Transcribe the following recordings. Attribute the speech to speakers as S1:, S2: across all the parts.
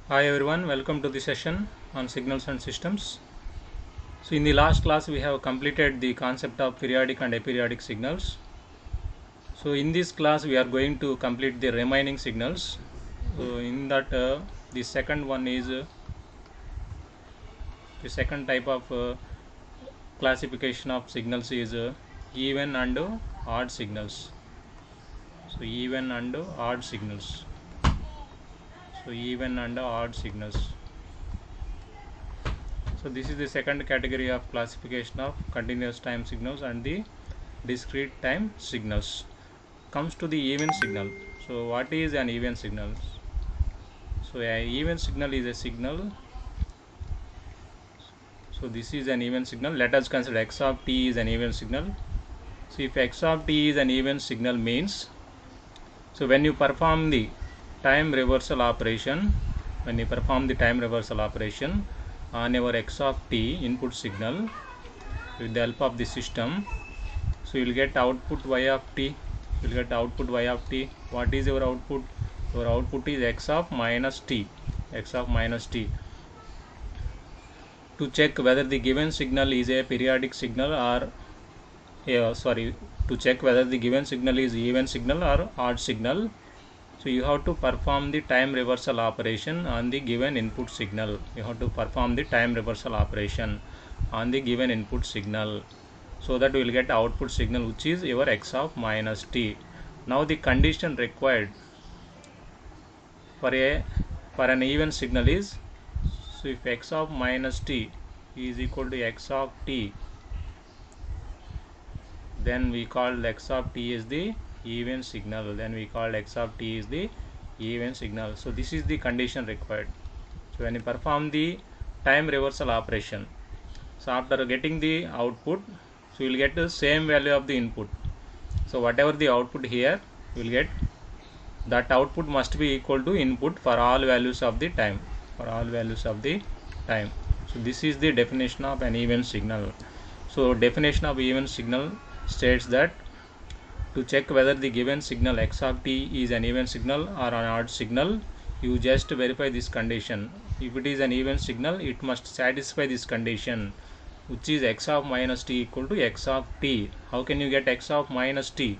S1: Hi everyone, welcome to the session on signals and systems. So in the last class we have completed the concept of periodic and aperiodic signals. So in this class we are going to complete the remaining signals. So in that the second one is the second type of classification of signals is even and odd signals. So even and odd signals. So even and odd signals. So this is the second category of classification of continuous time signals and the discrete time signals. Comes to the even signal. So what is an even signal? So an even signal is a signal. So this is an even signal. Let us consider x of t is an even signal. So if x of t is an even signal means, so when you perform the time reversal operation, on your x of t input signal with the help of the system, so you will get output y of t. What is your output? Your output is x of minus t. To check whether the given signal is a periodic signal or to check whether the given signal is even signal or odd signal, so you have to perform the time reversal operation on the given input signal. So that we will get output signal which is your x of minus t. Now the condition required for an even signal is, so if x of minus t is equal to x of t, then we call x of t is the even signal. So this is the condition required. So when you perform the time reversal operation, so after getting the output, so you will get the same value of the input. So whatever the output here, you will get that output must be equal to input for all values of the time. So this is the definition of an even signal. So definition of even signal states that to check whether the given signal x of t is an even signal or an odd signal, you just verify this condition. If it is an even signal, it must satisfy this condition, which is x of minus t equal to x of t. How can you get x of minus t?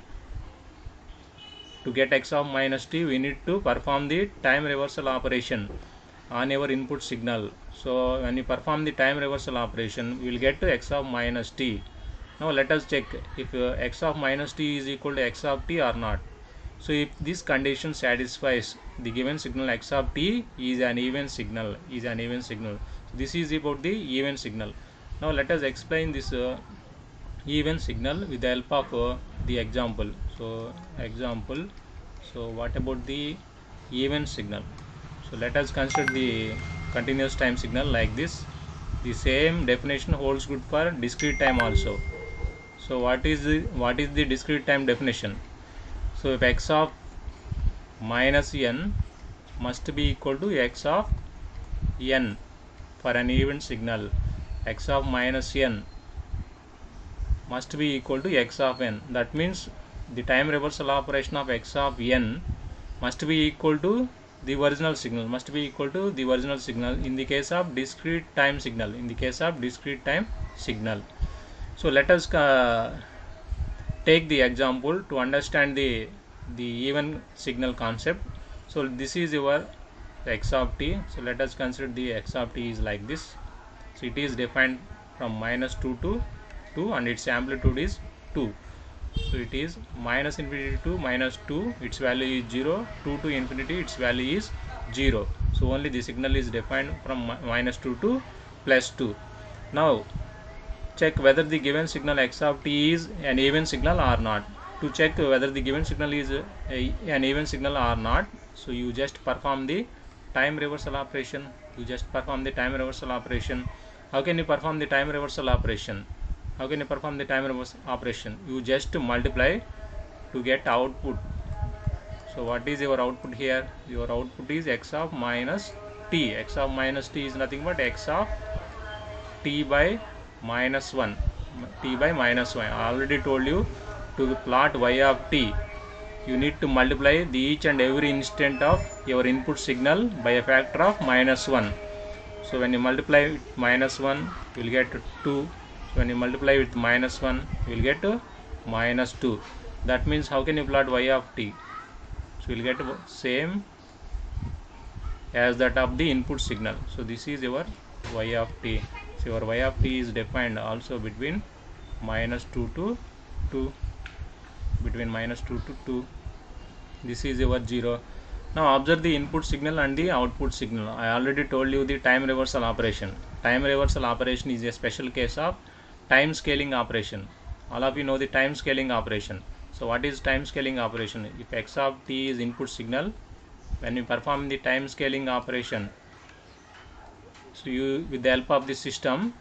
S1: To get x of minus t, we need to perform the time reversal operation on our input signal. So when you perform the time reversal operation, we will get to x of minus t. Now let us check if x of minus t is equal to x of t or not. So if this condition satisfies, the given signal x of t is an even signal. So this is about the even signal. Now let us explain this even signal with the help of the example. So what about the even signal? So let us consider the continuous time signal like this. The same definition holds good for discrete time also. So what is the discrete time definition? So if x of minus n must be equal to x of n for an even signal, x of minus n must be equal to x of n. That means the time reversal operation of x of n must be equal to the original signal. In the case of discrete time signal. So let us take the example to understand the even signal concept. So this is your x of t. So let us consider the x of t is like this. So it is defined from minus 2 to 2 and its amplitude is 2. So it is minus infinity to minus 2, its value is 0, 2 to infinity, its value is 0. So only the signal is defined from minus 2 to plus 2. Now check whether the given signal x of t is an even signal or not. To check whether the given signal is an even signal or not, so you just perform the time reversal operation. How can you perform the time reversal operation? You just multiply to get output. So what is your output here? Your output is x of minus t. X of minus t is nothing but x of t by minus 1. I already told you to plot y of t. you need to multiply the each and every instant of your input signal by a factor of -1. So when you multiply with -1, you will get 2. So when you multiply with -1, you will get -2. That means how can you plot y of t? So you will get same as that of the input signal. So this is your y of t. So your y of t is defined also between -2 to 2. Between -2 to 2. This is your 0. Now observe the input signal and the output signal. I already told you the time reversal operation. Time reversal operation is a special case of time scaling operation. All of you know the time scaling operation. So what is time scaling operation? If x of t is input signal, when you perform the time scaling operation, so you with the help of the system,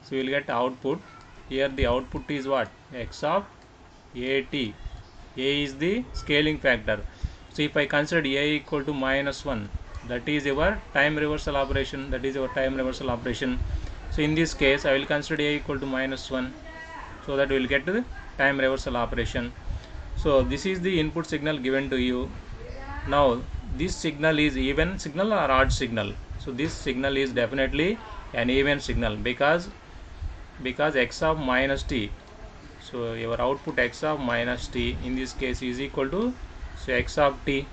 S1: so you will get output. Here the output is what? X of at. A is the scaling factor. So if I consider a equal to -1, that is your time reversal operation. That is your time reversal operation. So in this case, I will consider a equal to -1, so that we will get to the time reversal operation. So this is the input signal given to you. Now this signal is even signal or odd signal? So this signal is definitely an even signal because x of -t. So your output x of -t in this case is equal to x of t.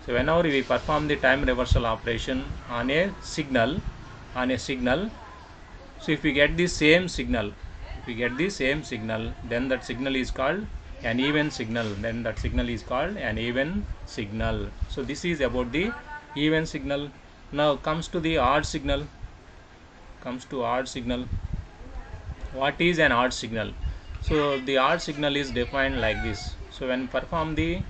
S1: So whenever we perform the time reversal operation on a signal, so if we get the same signal, then that signal is called an even signal. So this is about the even signal. Now comes to the odd signal. What is an odd signal? So the odd signal is defined like this. So when perform the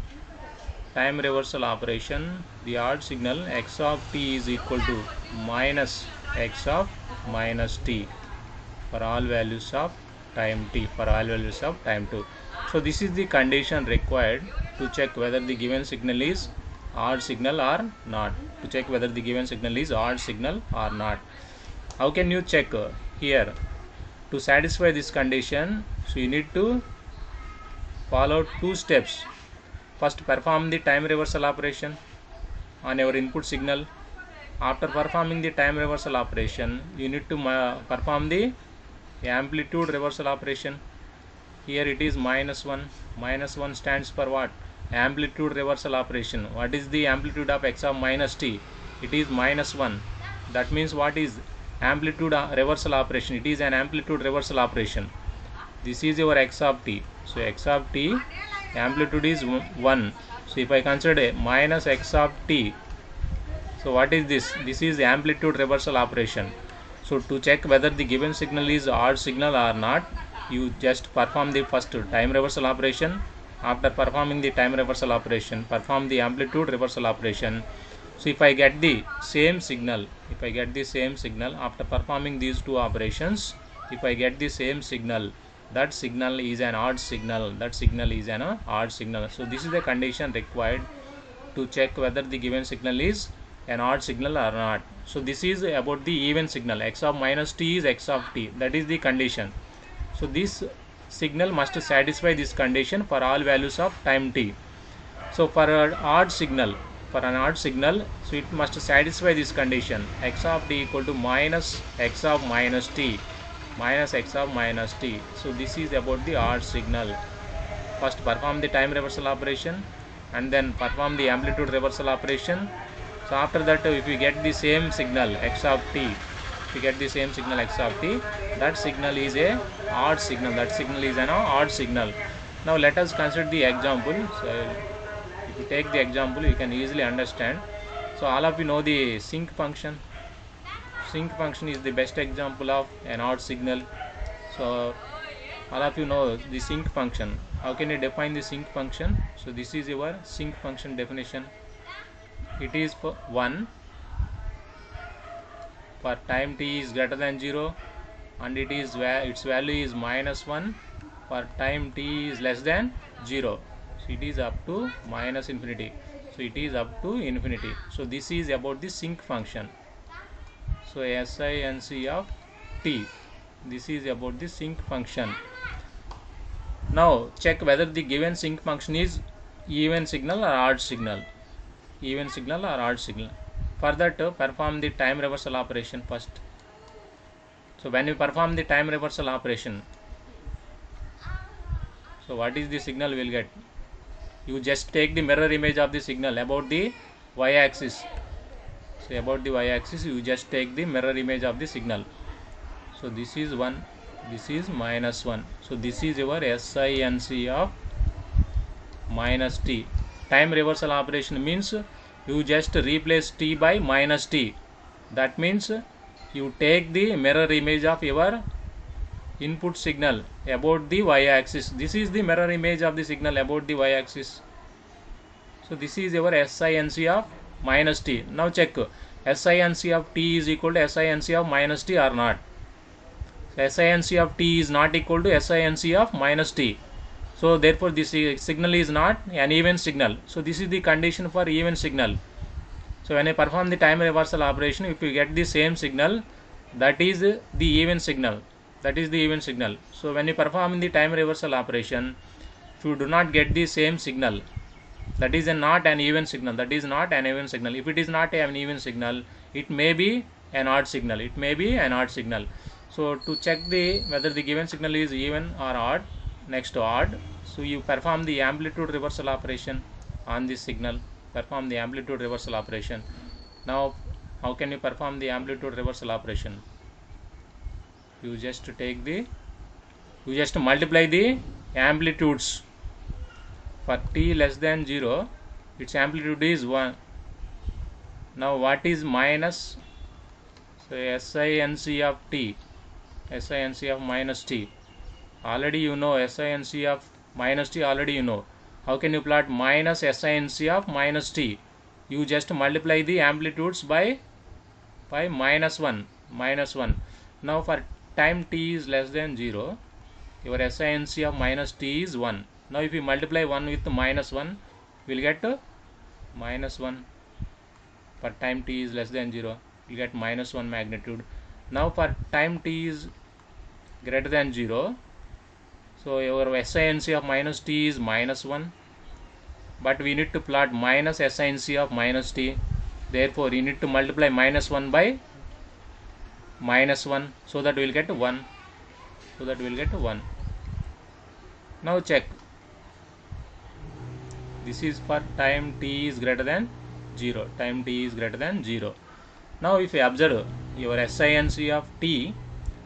S1: time reversal operation, the odd signal x of t is equal to -x of -t for all values of time t, 2. So this is the condition required to check whether the given signal is odd signal or not. How can you check here? To satisfy this condition, so you need to follow 2 steps. First, perform the time reversal operation on your input signal. After performing the time reversal operation, you need to perform the amplitude reversal operation. Here it is -1. -1 stands for what? Amplitude reversal operation. What is the amplitude of x of -t? It is -1. That means what is amplitude reversal operation? It is an amplitude reversal operation. This is your x of t. So x of t amplitude is 1. So if I consider -x of t, so what is this? This is the amplitude reversal operation. So to check whether the given signal is odd signal or not, you just perform the first time reversal operation. After performing the time reversal operation, perform the amplitude reversal operation. So if I get the same signal, after performing these 2 operations, if I get the same signal, that signal is an odd signal. So this is the condition required to check whether the given signal is an odd signal or not. So this is about the even signal. X of -t is x of t. That is the condition. So this signal must satisfy this condition for all values of time t. So for an odd signal, so it must satisfy this condition. X of t equal to -x of -t. So this is about the odd signal. First perform the time reversal operation and then perform the amplitude reversal operation. So after that, if we get the same signal x of t, that signal is a odd signal. Now let us consider the example. So if you take the example, you can easily understand. So all of you know the sinc function. Sinc function is the best example of an odd signal. So all of you know the sinc function. How can you define the sinc function? So this is your sinc function definition. It is for 1 for time t is greater than 0, and its value is -1 for time t is less than 0. So it is up to -infinity. So this is about the sinc function. So SINC of t. This is about the sinc function. Now check whether the given sinc function is even signal or odd signal, even signal or odd signal. For that, perform the time reversal operation first. So when you perform the time reversal operation, so what is the signal we will get? You just take the mirror image of the signal about the y-axis. So about the y-axis, you just take the mirror image of the signal. So this is 1, this is -1. So this is your SINC of minus t. Time reversal operation means you just replace t by minus t. That means you take the mirror image of your input signal about the y-axis. This is the mirror image of the signal about the y-axis. So this is your SINC of minus t. Now check SINC of t is equal to SINC of minus t or not. SINC of t is not equal to SINC of minus t. So therefore this signal is not an even signal. So this is the condition for even signal. So when I perform the time reversal operation, if you get the same signal, that is the even signal. That is the even signal. So when you perform the time reversal operation, if you do not get the same signal, that is not an even signal. That is not an even signal. If it is not an even signal, it may be an odd signal. It may be an odd signal. So to check whether the given signal is even or odd, next to odd, so you perform the amplitude reversal operation on this signal. Perform the amplitude reversal operation. Now how can you perform the amplitude reversal operation? You just multiply the amplitudes. For t less than 0, its amplitude is 1. Now what is minus? So SINC of t, SINC of minus t. Already you know SINC of minus t, already you know. How can you plot minus SINC of minus t? You just multiply the amplitudes by -1, -1. Now for time t is less than 0, your SINC of minus t is 1. Now if you multiply 1 with -1, we will get -1. For time t is less than 0, you get -1 magnitude. Now for time t is greater than 0, so your SINC of minus t is -1, but we need to plot minus SINC of minus t. Therefore you need to multiply -1 by -1, so that we will get 1. So that we will get 1. Now check. This is for time t is greater than 0. Time t is greater than 0. Now if you observe your SINC of t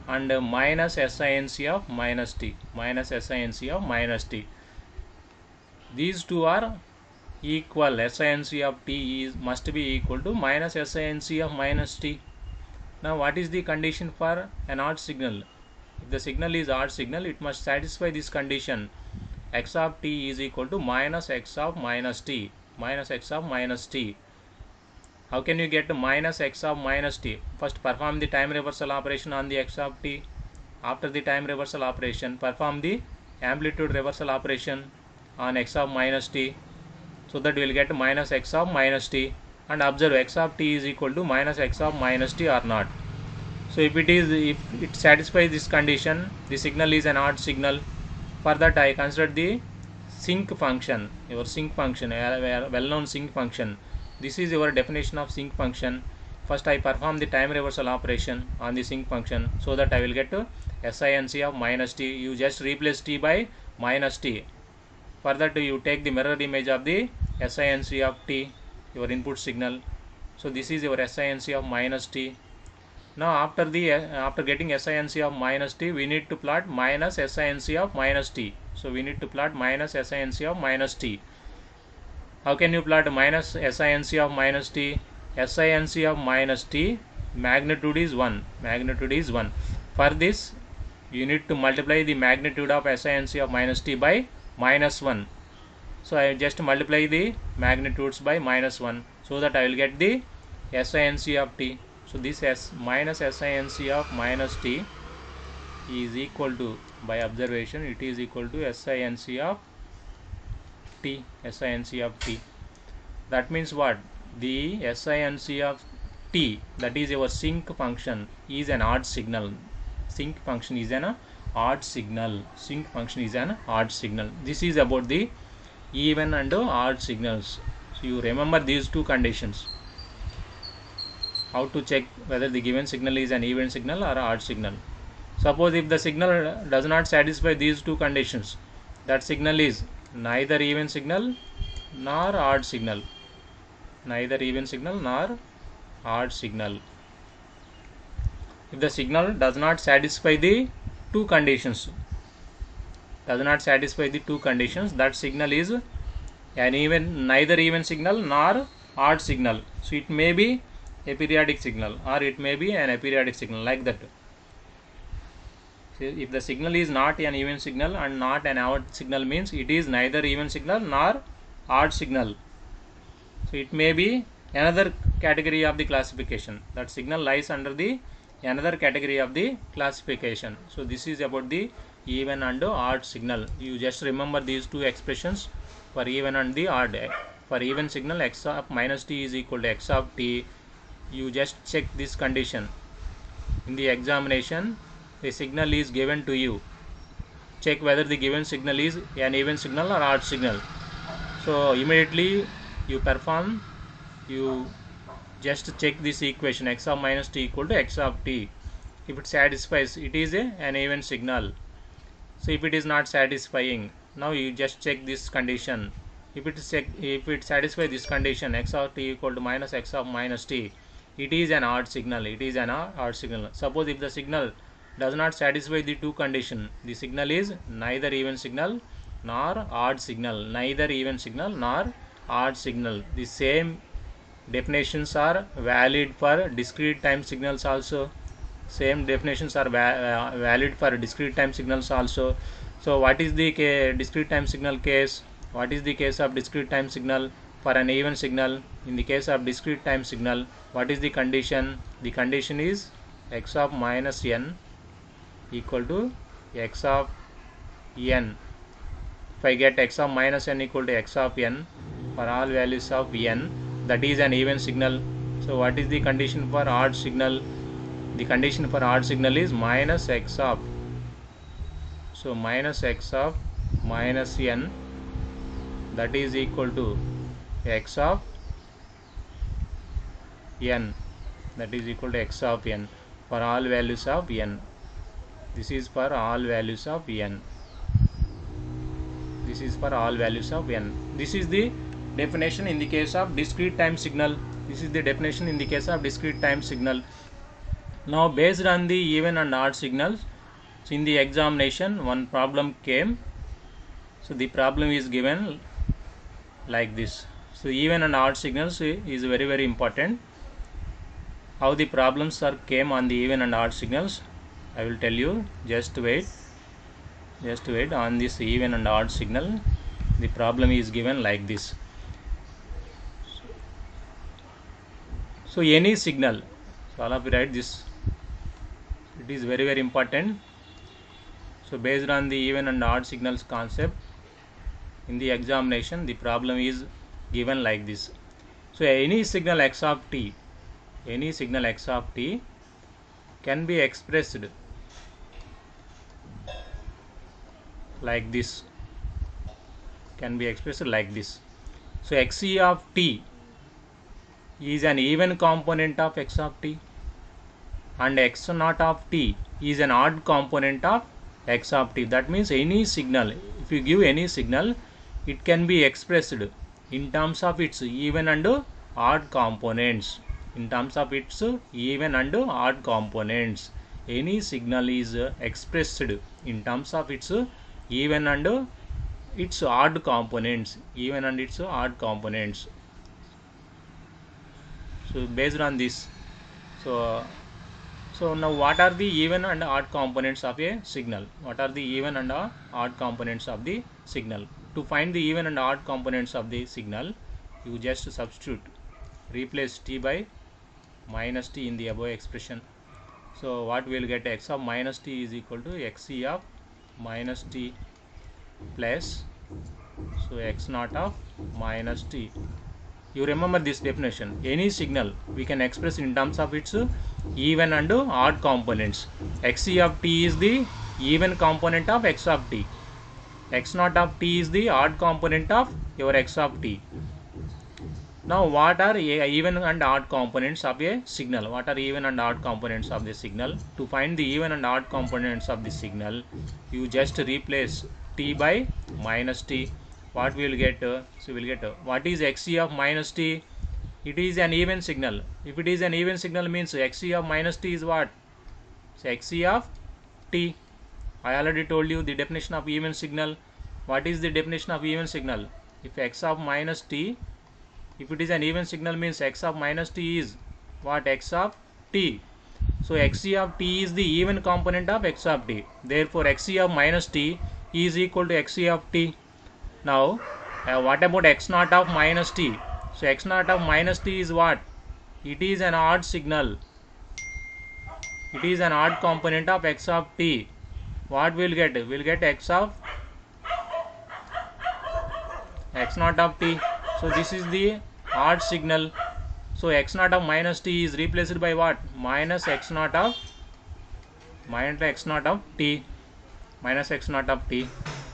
S1: and minus SINC of minus t, minus SINC of minus t, these two are equal. SINC of t must be equal to minus SINC of minus t. Now what is the condition for an odd signal? If the signal is odd signal, it must satisfy this condition. X of t is equal to minus x of minus t, minus x of minus t. How can you get minus x of minus t? First perform the time reversal operation on the x of t. After the time reversal operation, perform the amplitude reversal operation on x of minus t, so that we will get minus x of minus t. And observe x of t is equal to minus x of minus t or not. So if it satisfies this condition, the signal is an odd signal. For that I consider the sinc function, your sinc function, a well-known sinc function. This is your definition of sinc function. First I perform the time reversal operation on the sinc function, so that I will get to SINC of minus t. You just replace t by minus t. For that you take the mirror image of the SINC of t, your input signal. So this is your SINC of minus t. Now after getting SINC of minus t, we need to plot minus SINC of minus t. So we need to plot minus SINC of minus t. How can you plot minus SINC of minus t? SINC of minus t magnitude is 1. Magnitude is 1. For this you need to multiply the magnitude of SINC of minus t by -1. So I just multiply the magnitudes by -1, so that I will get the SINC of t. So this minus SINC of minus t is equal to, by observation, it is equal to SINC of t. SINC of t. That means what? The SINC of t, that is your sinc function, is an odd signal. Sinc function is an odd signal. Sinc function is an odd signal. This is about the even and odd signals. So you remember these two conditions. How to check whether the given signal is an even signal or odd signal. Suppose if the signal does not satisfy these two conditions, that signal is neither even signal nor odd signal. Neither even signal nor odd signal. If the signal does not satisfy the two conditions, that signal is neither even signal nor odd signal. So it may be a periodic signal or it may be an aperiodic signal, like that. So if the signal is not an even signal and not an odd signal, means it is neither even signal nor odd signal. So it may be another category of the classification. That signal lies under the another category of the classification. So this is about the even and odd signal. You just remember these two expressions for even and the odd. For even signal, x of minus t is equal to x of t. You just check this condition. In the examination, a signal is given to you. Check whether the given signal is an even signal or odd signal. So immediately you just check this equation, x of minus t equal to x of t. If it satisfies, it is an even signal. So if it is not satisfying, now you just check this condition. If it satisfies this condition, x of t equal to minus x of minus t, it is an odd signal. Suppose if the signal does not satisfy the two conditions, the signal is neither even signal nor odd signal. The same definitions are valid for discrete time signals also. So what is the discrete time signal case? What is the case of discrete time signal for an even signal? In the case of discrete time signal, what is the condition? The condition is x of minus n equal to x of n. If I get x of minus n equal to x of n for all values of n, that is an even signal. So what is the condition for odd signal? The condition for odd signal is minus x of. So minus x of minus n, that is equal to x of n, for all values of n. This is for all values of n. This is the definition in the case of discrete time signal. Now based on the even and odd signals, so in the examination one problem came. So the problem is given like this. So even and odd signals is very, very important. How the problems came on the even and odd signals, I will tell you. Just wait on this even and odd signal. The problem is given like this. So any signal, so all of you write this, it is very, very important. So based on the even and odd signals concept, in the examination the problem is given like this. So any signal x of t can be expressed like this. So xe of t is an even component of x of t, and x naught of t is an odd component of x of t. That means any signal, if you give any signal, it can be expressed in terms of its even and odd components. Any signal is expressed in terms of its even and its odd components. So based on this, so now what are the even and odd components of a signal? To find the even and odd components of the signal, you just substitute, replace t by minus t in the above expression. So what we will get, x of minus t is equal to xe of minus t plus, so x naught of minus t. You remember this definition. Any signal we can express in terms of its even and odd components. Xe of t is the even component of x of t. x naught of t is the odd component of your x of t. Now what are even and odd components of a signal? What are even and odd components of the signal? To find the even and odd components of the signal, you just replace t by minus t. What we will get? So we will get what is xc of minus t? It is an even signal. If it is an even signal, means xc of minus t is what? So xc of t. I already told you the definition of even signal. What is the definition of even signal? If x of minus t, if it is an even signal, means x of minus t is what? X of t. So xc of t is the even component of x of t. Therefore xc of minus t is equal to xc of t. Now what about x naught of minus t? So x naught of minus t is what? It is an odd signal. It is an odd component of x of t. What will get? We'll get x of x naught of t. So this is the odd signal. So x naught of minus t is replaced by what? Minus x naught of t. Minus x naught of t.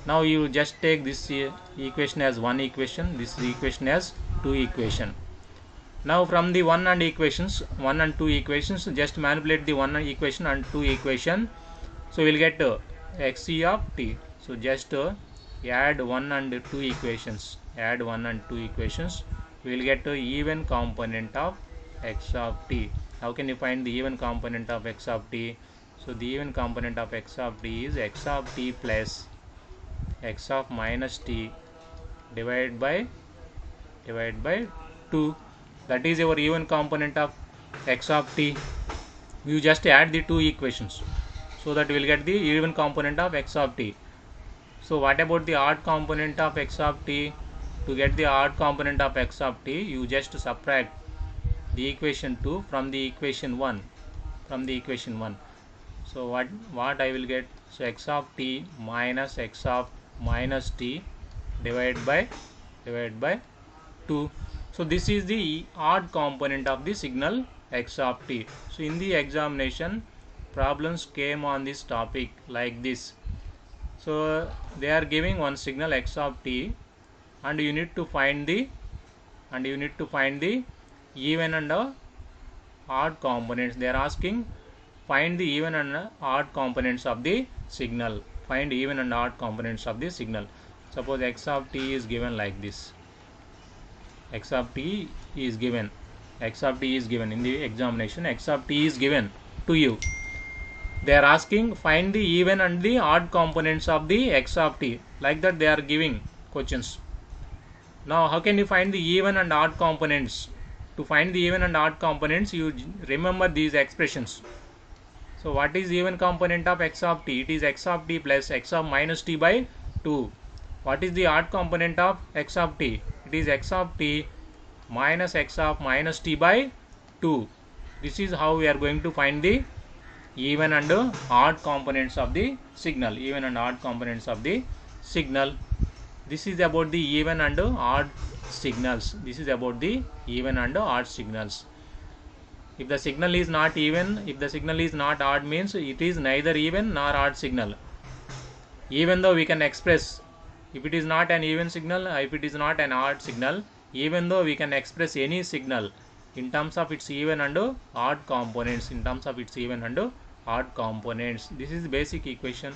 S1: Now you just take this equation as one equation, this equation as two equation. Now from the 1 and 2 equations, just manipulate the 1 equation and 2 equation. So we'll get xc of t. So just add 1 and 2 equations. Add 1 and 2 equations. We will get even component of x of t. How can you find the even component of x of t? So the even component of x of t is x of t plus x of minus t divided by 2. That is your even component of x of t. You just add the two equations, so that we will get the even component of x of t. So what about the odd component of x of t? To get the odd component of x of t, you just subtract the equation 2 from the equation 1. So what I will get? So x of t minus x of minus t divided by 2. So this is the odd component of the signal x of t. So in the examination, problems came on this topic like this. So they are giving one signal x of t, and you need to find the even and odd components. They are asking find the even and odd components of the signal. Find even and odd components of the signal. Suppose x of t is given like this. X of t is given in the examination. X of t is given to you. They are asking find the even and the odd components of the x of t. Like that they are giving questions. Now how can you find the even and odd components? To find the even and odd components, you remember these expressions. So what is even component of x of t? It is x of t plus x of minus t by 2. What is the odd component of x of t? It is x of t minus x of minus t by 2. This is how we are going to find the even and odd components of the signal. This is about the even and odd signals. If the signal is not even, if the signal is not odd, means it is neither even nor odd signal. Even though we can express, if it is not an even signal, if it is not an odd signal, even though we can express any signal in terms of its even and odd components. This is the basic equation.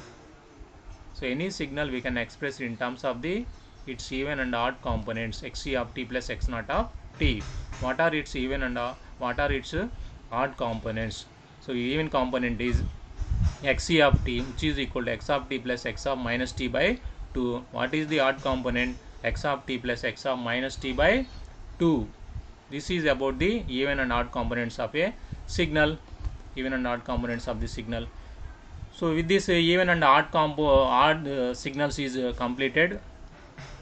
S1: So any signal we can express in terms of its even and odd components, xc of t plus x naught of t. What are its even and what are its odd components? So even component is xc of t, which is equal to x of t plus x of minus t by 2. What is the odd component? X of t plus x of minus t by 2. This is about the even and odd components of a signal. So with this even and odd signals is completed.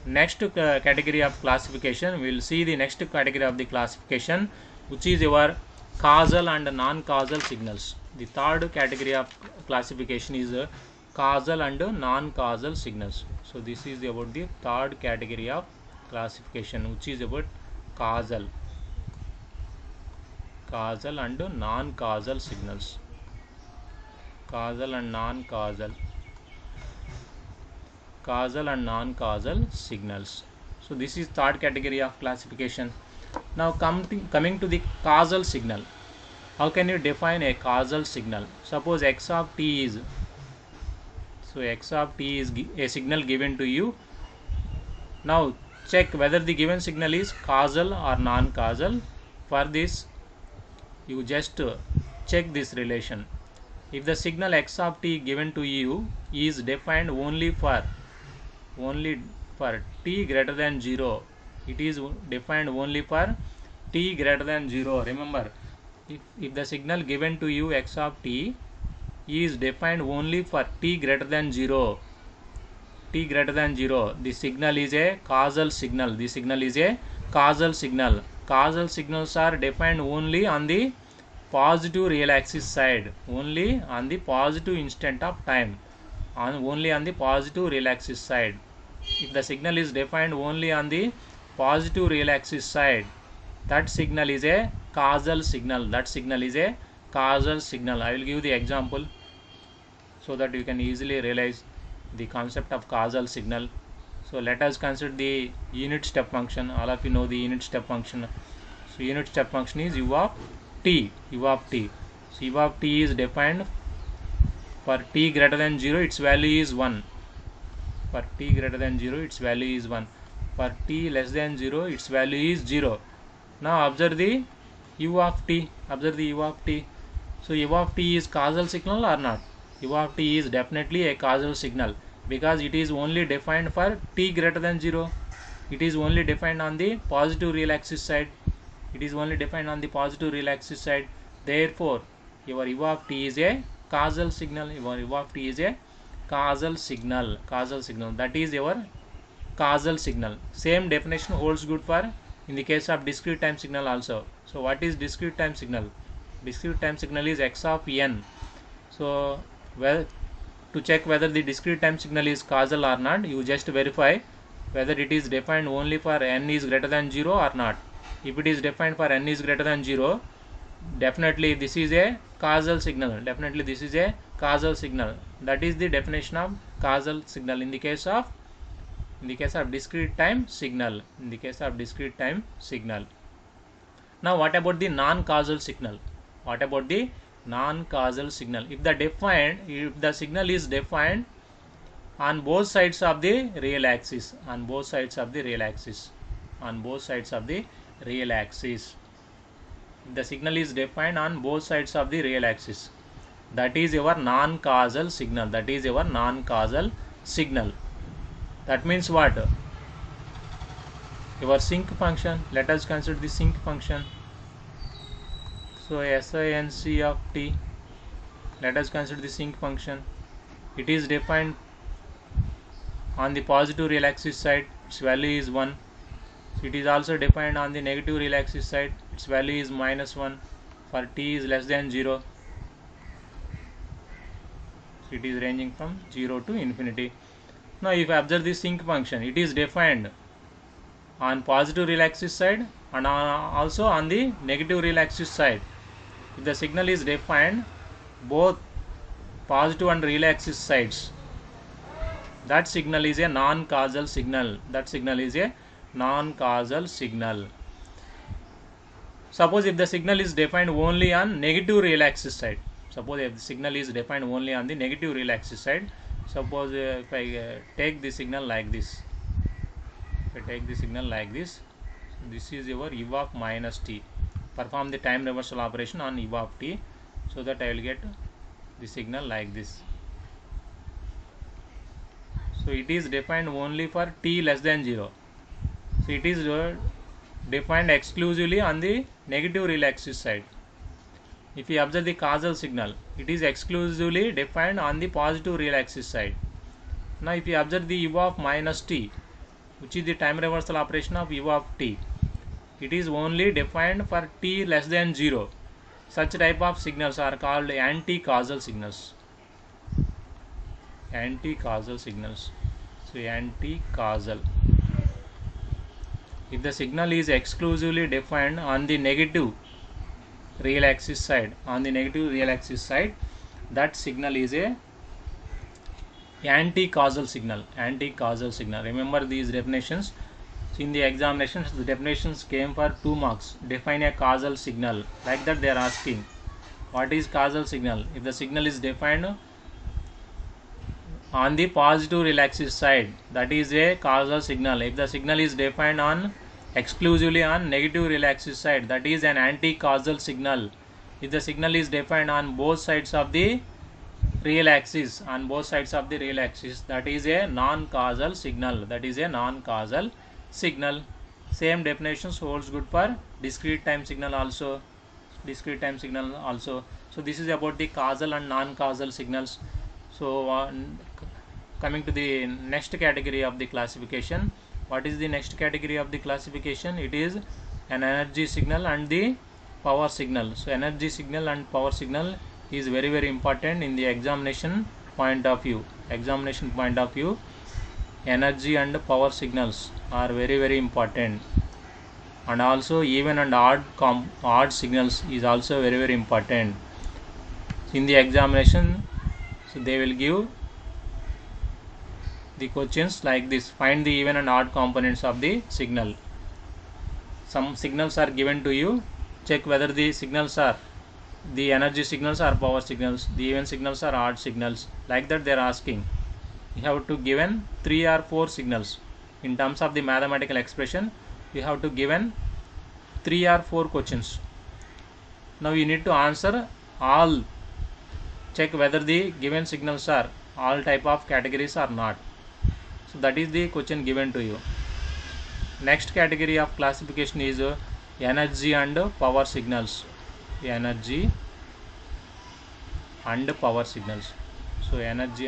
S1: Next category of classification, we will see the next category of the classification, which is your causal and non-causal signals. The third category of classification is causal and non-causal signals. So this is about the third category of classification, which is about causal and non-causal signals. Causal causal and non-causal signals. So this is third category of classification. Now coming to the causal signal. How can you define a causal signal? Suppose x of t is, so x of t is a signal given to you. Now check whether the given signal is causal or non-causal. For this you just check this relation. If the signal x of t given to you is defined only for t greater than 0, it is defined only for t greater than 0. Remember, if the signal given to you x of t is defined only for t greater than 0, the signal is a causal signal. The signal is a causal signal. Causal signals are defined only on the positive real axis side, only on the positive instant of time, only on the positive real axis side. If the signal is defined only on the positive real axis side, that signal is a causal signal. That signal is a causal signal. I will give the example so that you can easily realize the concept of causal signal. So let us consider the unit step function. All of you know the unit step function. So unit step function is u of t. So u of t is defined for t greater than 0, its value is 1. For t greater than 0, its value is 1. For t less than 0, its value is 0. Now observe the u of t. So u of t is causal signal or not? U of t is definitely a causal signal because it is only defined for t greater than 0. It is only defined on the positive real axis side. Therefore, your u of t is a causal signal. That is your causal signal. Same definition holds good for in the case of discrete time signal also. So what is discrete time signal? Discrete time signal is x of n. So to check whether the discrete time signal is causal or not, you just verify whether it is defined only for n is greater than 0 or not. If it is defined for n is greater than 0, definitely this is a causal signal. That is the definition of causal signal in the case of discrete time signal. Now what about the non-causal signal? If the signal is defined on both sides of the real axis, if the signal is defined on both sides of the real axis, that is your non-causal signal. That means what? Your sinc function. Let us consider the sinc function. So sinc of t. Let us consider the sinc function. It is defined on the positive real axis side, its value is 1. It is also defined on the negative real axis side, its value is -1 for t is less than 0. It is ranging from 0 to infinity. Now if I observe this sinc function, it is defined on positive real axis side and also on the negative real axis side. If the signal is defined both positive and real axis sides, that signal is a non-causal signal. Suppose if the signal is defined only on negative real axis side. Suppose if I take the signal like this. This is your u of minus t. Perform the time reversal operation on u of t, so that I will get the signal like this. So it is defined only for t less than 0. So it is defined exclusively on the negative real axis side. If you observe the causal signal, it is exclusively defined on the positive real axis side. Now if you observe the u of minus t, which is the time reversal operation of u of t, it is only defined for t less than 0. Such type of signals are called anti-causal signals. So anti-causal. If the signal is exclusively defined on the negative real axis side, that signal is a Anti-causal signal. Anti-causal signal. Remember these definitions. So in the examinations, the definitions came for 2 marks. Define a causal signal. Like that they are asking, what is causal signal? If the signal is defined on the positive real axis side, that is a causal signal. If the signal is defined on exclusively on negative real axis side, that is an anti-causal signal. If the signal is defined on both sides of the real axis, that is a non-causal signal. Same definitions holds good for discrete time signal also. So this is about the causal and non-causal signals. So coming to the next category of the classification. What is the next category of the classification? It is an energy signal and the power signal. So energy signal and power signal is very, very important in the examination point of view. Energy and power signals are very, very important, and also even and odd signals is also very, very important in the examination. So they will give the questions like this: find the even and odd components of the signal. Some signals are given to you, check whether the signals are the energy signals or power signals, the even signals or odd signals. Like that they are asking. You have to given 3 or 4 signals. In terms of the mathematical expression, you have to given 3 or 4 questions. Now you need to answer all. Check whether the given signals are all type of categories or not. So that is the question given to you. Next category of classification is energy and power signals. So energy and power signals. So energy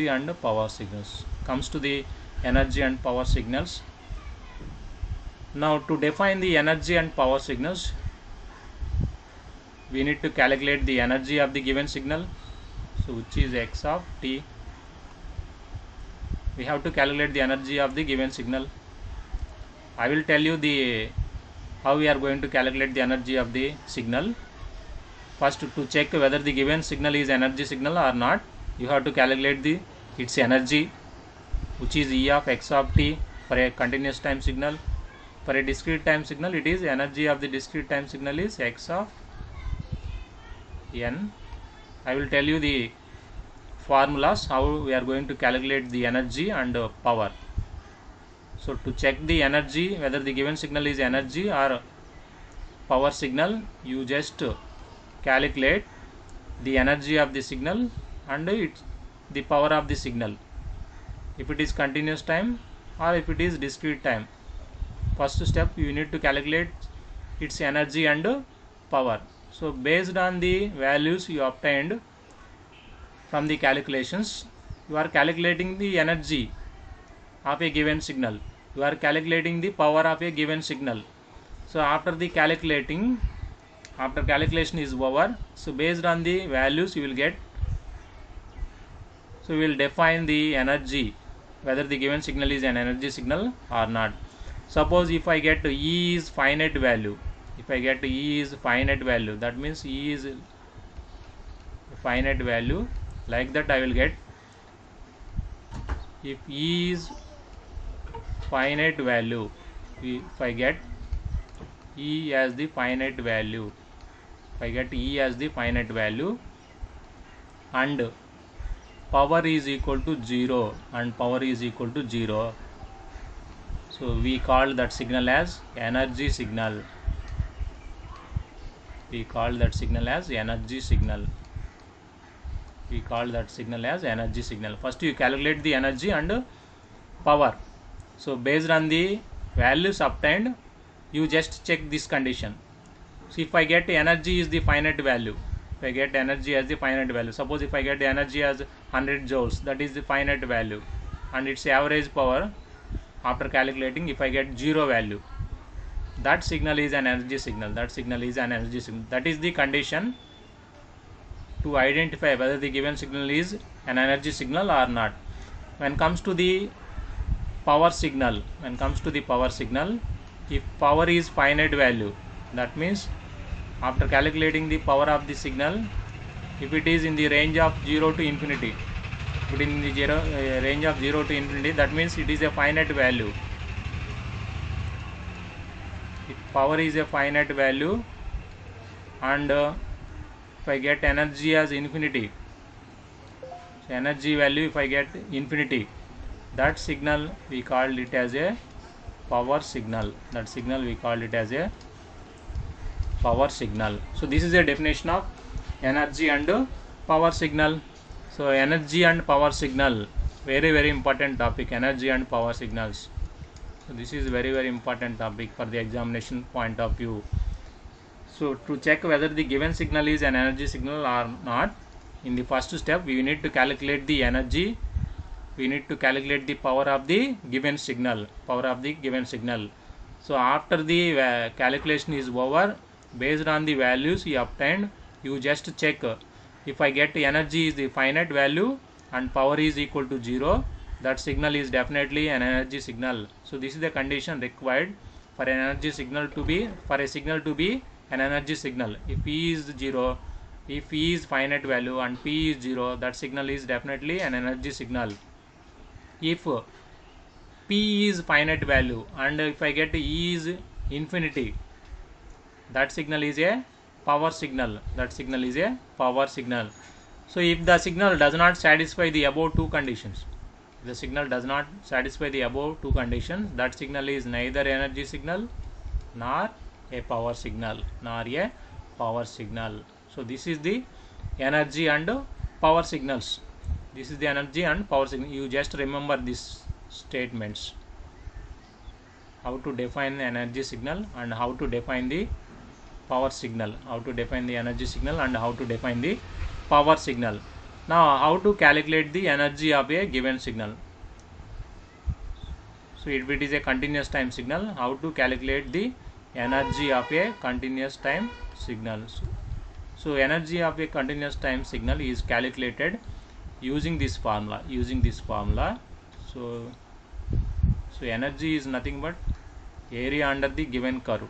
S1: and power signals comes to the energy and power signals. Now to define the energy and power signals, we need to calculate the energy of the given signal, so which is x of t. We have to calculate the energy of the given signal. I will tell you how we are going to calculate the energy of the signal. First, to check whether the given signal is energy signal or not, you have to calculate its energy, which is E of x of t for a continuous time signal. For a discrete time signal, it is energy of the discrete time signal is x of n. I will tell you the formulas how we are going to calculate the energy and power. So to check the energy, whether the given signal is energy or power signal, you just calculate the energy of the signal and the power of the signal, if it is continuous time or if it is discrete time. First step, you need to calculate its energy and power. So based on the values you obtained from the calculations, you are calculating the energy of a given signal, you are calculating the power of a given signal. So after calculation is over, so based on the values you will get, so we will define the energy, whether the given signal is an energy signal or not. Suppose if I get E is finite value, that means E is finite value. Like that I will get, if E is finite value, if I get E as the finite value, and power is equal to 0, so we call that signal as energy signal. First you calculate the energy and power. So based on the values obtained, you just check this condition. So if I get energy is the finite value, suppose if I get the energy as 100 joules, that is the finite value, and its average power after calculating, if I get 0 value, that signal is an energy signal. That is the condition to identify whether the given signal is an energy signal or not. When comes to the power signal, when comes to the power signal, if power is finite value, that means after calculating the power of the signal, if it is in the range of 0 to infinity, if it is in the range of 0 to infinity, that means it is a finite value. If power is a finite value and if I get energy as infinity, so energy value if I get infinity, that signal we called it as a power signal. That signal we called it as a power signal. So this is a definition of energy and power signal. So energy and power signal, very important topic, energy and power signals. So this is very important topic for the examination point of view. So to check whether the given signal is an energy signal or not, in the first step we need to calculate the energy, we need to calculate the power of the given signal, So after the calculation is over, based on the values you obtained, you just check if I get energy is the finite value and power is equal to 0, that signal is definitely an energy signal. So this is the condition required for an energy signal to be, an energy signal. If E is 0, if E is finite value and P is 0, that signal is definitely an energy signal. If P is finite value and if I get E is infinity, that signal is a power signal. So if the signal does not satisfy the above two conditions, that signal is neither energy signal nor a power signal. So this is the energy and power signals. You just remember these statements, how to define the energy signal and how to define the power signal, how to define the energy signal and how to define the power signal. Now how to calculate the energy of a given signal. So if it is a continuous time signal, how to calculate the energy of a continuous time signal. So energy of a continuous time signal is calculated using this formula. So energy is nothing but area under the given curve.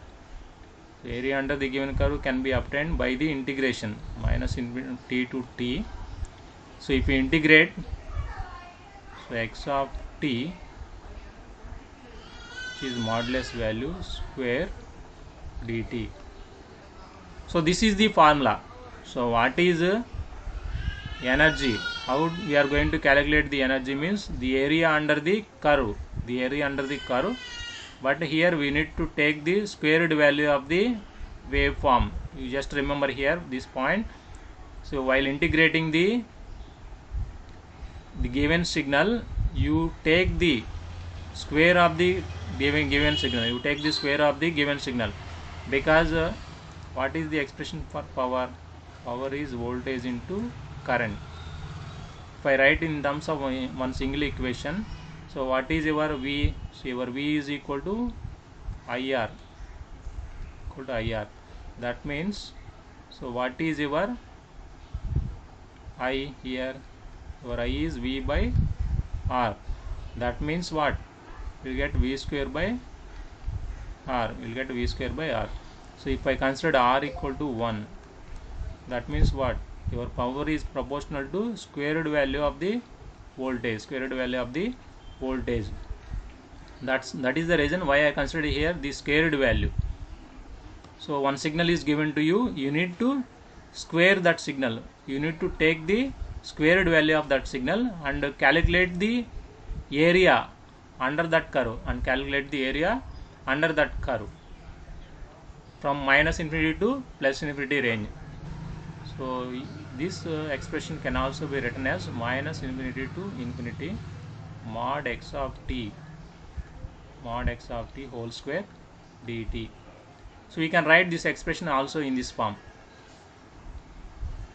S1: So area under the given curve can be obtained by the integration minus infinity to t. So if you integrate, so x of t, which is modulus value square dt. So this is the formula. So what is energy? How we are going to calculate the energy means the area under the curve, but here we need to take the squared value of the waveform. You just remember here this point. So while integrating the given signal, you take the square of the given signal, because what is the expression for power? Power is voltage into current. If I write in terms of one single equation, so what is your V? So your V is equal to IR. That means, so what is your I here? Your I is V by R. That means what? You will get V square by R. So if I consider R equal to 1, that means what? Your power is proportional to squared value of the voltage. That is the reason why I consider here the squared value. So one signal is given to you, you need to square that signal. You need to take the squared value of that signal and calculate the area under that curve, from minus infinity to plus infinity range. So this expression can also be written as minus infinity to infinity mod x of t whole square dt. So we can write this expression also in this form.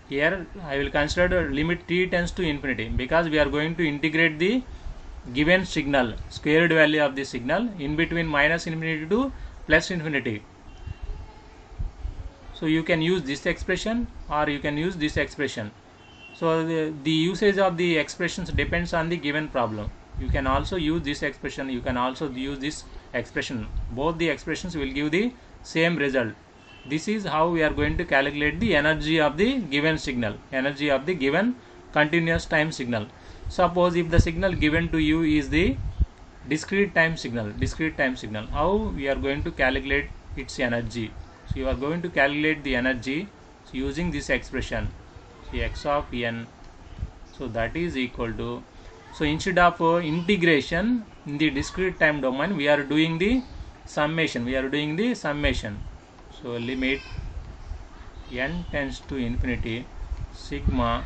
S1: Here I will consider limit t tends to infinity, because we are going to integrate the given signal, squared value of the signal, in between minus infinity to plus infinity. So you can use this expression or you can use this expression. So the usage of the expressions depends on the given problem. You can also use this expression, you can also use this expression. Both the expressions will give the same result. This is how we are going to calculate the energy of the given signal, energy of the given continuous time signal. Suppose if the signal given to you is the discrete time signal, how we are going to calculate its energy? So you are going to calculate the energy using this expression, so x of n, so that is equal to, so instead of integration in the discrete time domain, we are doing the summation, so limit n tends to infinity sigma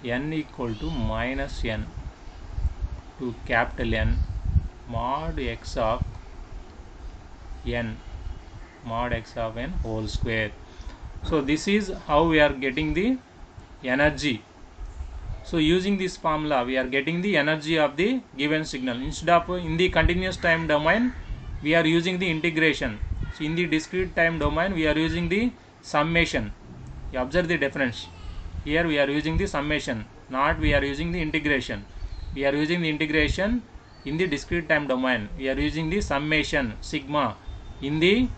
S1: n equal to minus n to capital N mod x of n whole square. So this is how we are getting the energy. So using this formula we are getting the energy of the given signal. Instead of in the continuous time domain we are using the integration. So in the discrete time domain we are using the summation. You observe the difference. Here we are using the summation, not we are using the integration. We are using the integration in the discrete time domain. We are using the summation sigma in the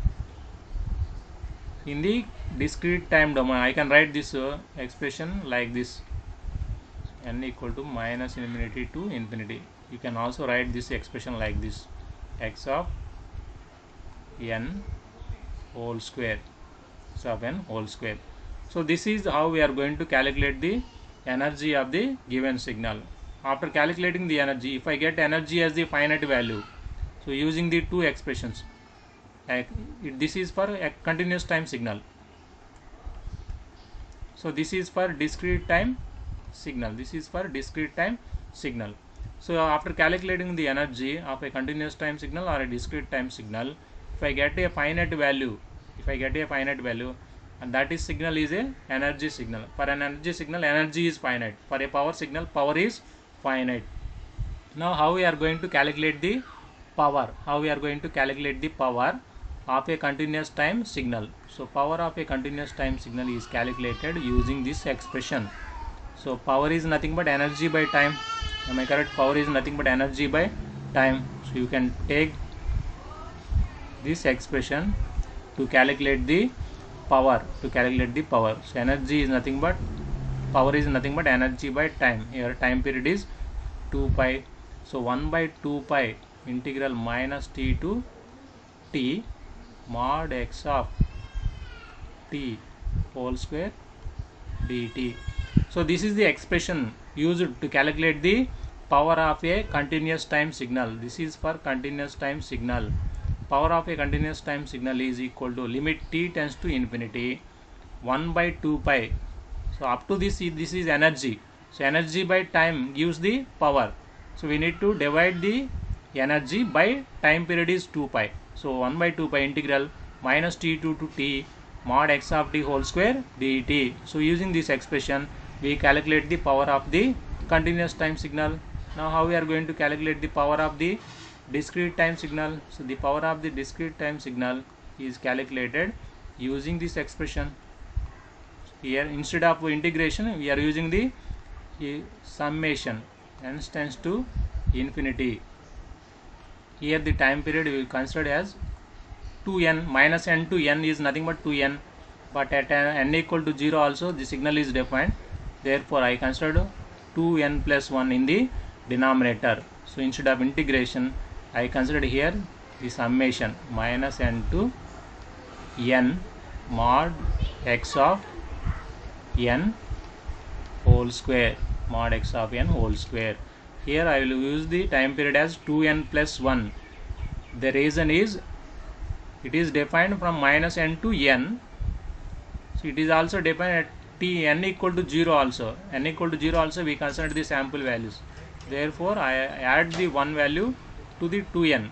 S1: discrete time domain. I can write this expression like this, n equal to minus infinity to infinity. You can also write this expression like this, x of n whole square, So this is how we are going to calculate the energy of the given signal. After calculating the energy, if I get energy as the finite value, so using the two expressions, this is for a continuous time signal, so this is for discrete time signal, So after calculating the energy of a continuous time signal or a discrete time signal, if I get a finite value, and that is signal is a energy signal. For an energy signal, energy is finite. For a power signal, power is finite. Now how we are going to calculate the power? Of a continuous time signal. So power of a continuous time signal is calculated using this expression. So power is nothing but energy by time. Am I correct? Power is nothing but energy by time. So you can take this expression to calculate the power. So energy is nothing but, power is nothing but energy by time. Here time period is 2 pi. So 1 by 2 pi integral minus t to t mod x of t whole square dt. So this is the expression used to calculate the power of a continuous time signal. This is for continuous time signal. Power of a continuous time signal is equal to limit t tends to infinity 1 by 2 pi. So up to this is energy. So energy by time gives the power. So we need to divide the energy by time period is 2 pi. So 1 by 2 pi integral minus t2 to t mod x of t whole square dt. So using this expression we calculate the power of the continuous time signal. Now how we are going to calculate the power of the discrete time signal? So the power of the discrete time signal is calculated using this expression. Here instead of integration we are using the summation, n tends to infinity. Here the time period we will consider as 2n, minus n to n is nothing but 2n, but at n equal to 0 also the signal is defined. Therefore I considered 2n plus 1 in the denominator. So instead of integration I considered here the summation minus n to n mod x of n whole square, Here I will use the time period as 2n plus 1. The reason is it is defined from minus n to n. So it is also defined at n equal to 0 also. N equal to 0 also we consider the sample values. Therefore I add the 1 value to the 2n.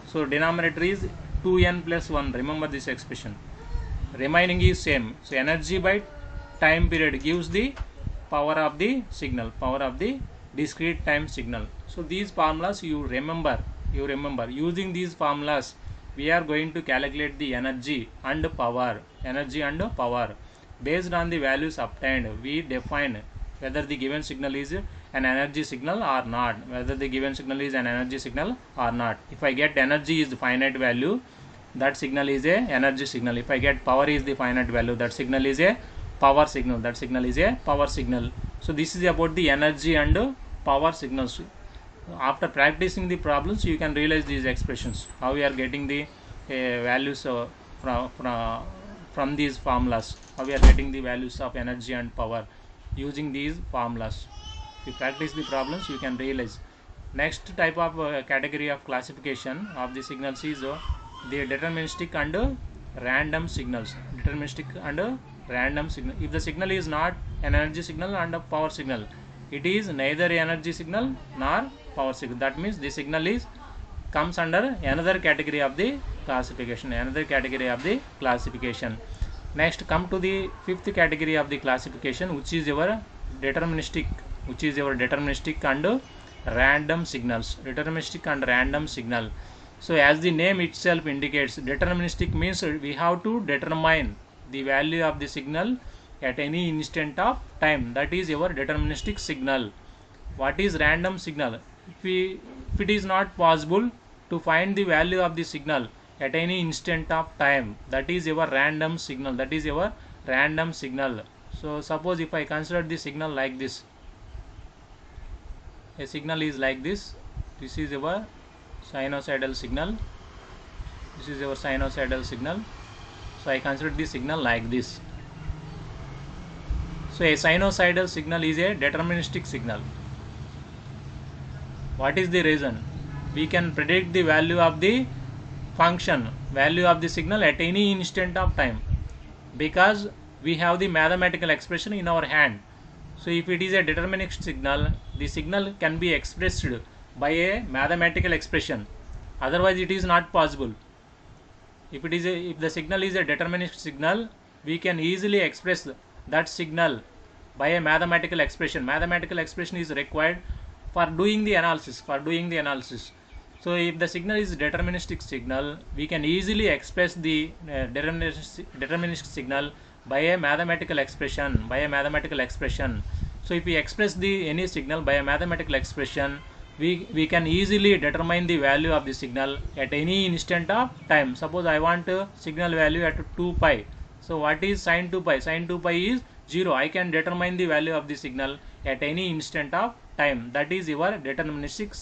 S1: So denominator is 2n plus 1. Remember this expression. Remaining is same. So energy by time period gives the power of the signal, discrete time signal. So these formulas you remember. Using these formulas we are going to calculate the energy and power. Based on the values obtained we define whether the given signal is an energy signal or not, whether the given signal is an energy signal or not. If I get energy is the finite value, that signal is a energy signal. If I get power is the finite value, that signal is a power signal. That signal is a power signal. So this is about the energy and power signals. After practicing the problems, you can realize these expressions, how we are getting the values from these formulas, how we are getting the values of energy and power using these formulas. If you practice the problems, you can realize. Next type of category of classification of the signals is the deterministic and random signals. Deterministic and random signal. If the signal is not an energy signal and a power signal, it is neither energy signal nor power signal. That means the signal is comes under another category of the classification. Next, come to the fifth category of the classification, which is your deterministic and random signals. Deterministic and random signal. So as the name itself indicates, deterministic means we have to determine the value of the signal at any instant of time. That is your deterministic signal. What is random signal? If it is not possible to find the value of the signal at any instant of time, that is your random signal. So suppose if I consider the signal like this, a signal is like this. This is your sinusoidal signal. So I consider the signal like this. So a sinusoidal signal is a deterministic signal. What is the reason? We can predict the value of the signal at any instant of time, because we have the mathematical expression in our hand. So if it is a deterministic signal, the signal can be expressed by a mathematical expression. Otherwise it is not possible. If the signal is a deterministic signal, we can easily express that signal by a mathematical expression. Mathematical expression is required for doing the analysis. So if the signal is deterministic signal, we can easily express the deterministic signal by a mathematical expression. So if we express any signal by a mathematical expression, we can easily determine the value of the signal at any instant of time. Suppose I want a signal value at 2 pi. So what is sin 2 pi? Sin 2 pi is 0. I can determine the value of the signal at any instant of time. That is your deterministic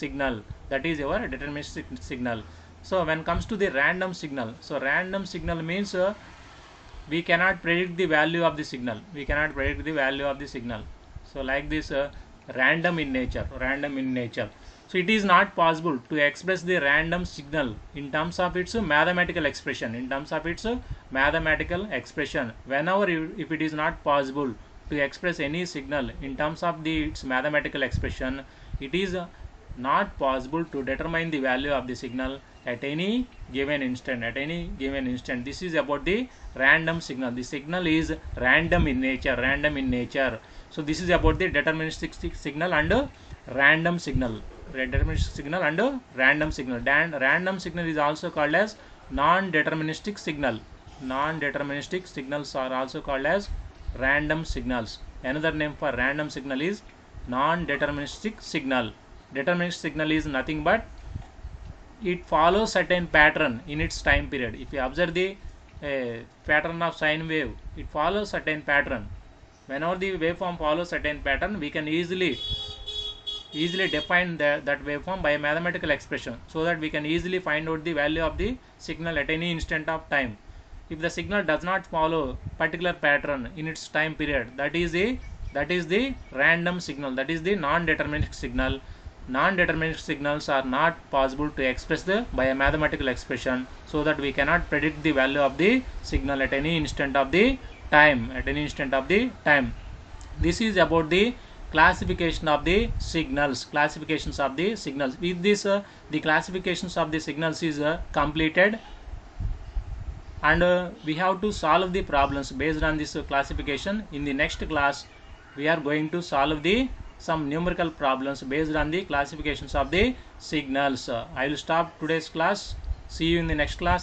S1: signal. So when comes to the random signal, so random signal means we cannot predict the value of the signal. So like this, random in nature. So it is not possible to express the random signal in terms of its mathematical expression. Whenever if it is not possible to express any signal in terms of its mathematical expression, it is not possible to determine the value of the signal at any given instant. This is about the random signal. The signal is random in nature. So this is about the deterministic signal and random signal. Random signal is also called as non-deterministic signal. Non-deterministic signals are also called as random signals. Another name for random signal is non-deterministic signal. Deterministic signal is nothing but it follows certain pattern in its time period. If you observe the pattern of sine wave, it follows certain pattern. Whenever the waveform follows certain pattern, we can easily define that waveform by a mathematical expression, so that we can easily find out the value of the signal at any instant of time. If the signal does not follow particular pattern in its time period, that is the random signal, that is the non-deterministic signal. Non-deterministic signals are not possible to express by a mathematical expression, so that we cannot predict the value of the signal at any instant of the time. This is about the classification of the signals. With this, the classifications of the signals is completed, and we have to solve the problems based on this classification. In the next class, we are going to solve some numerical problems based on the classifications of the signals. I will stop today's class. See you in the next class.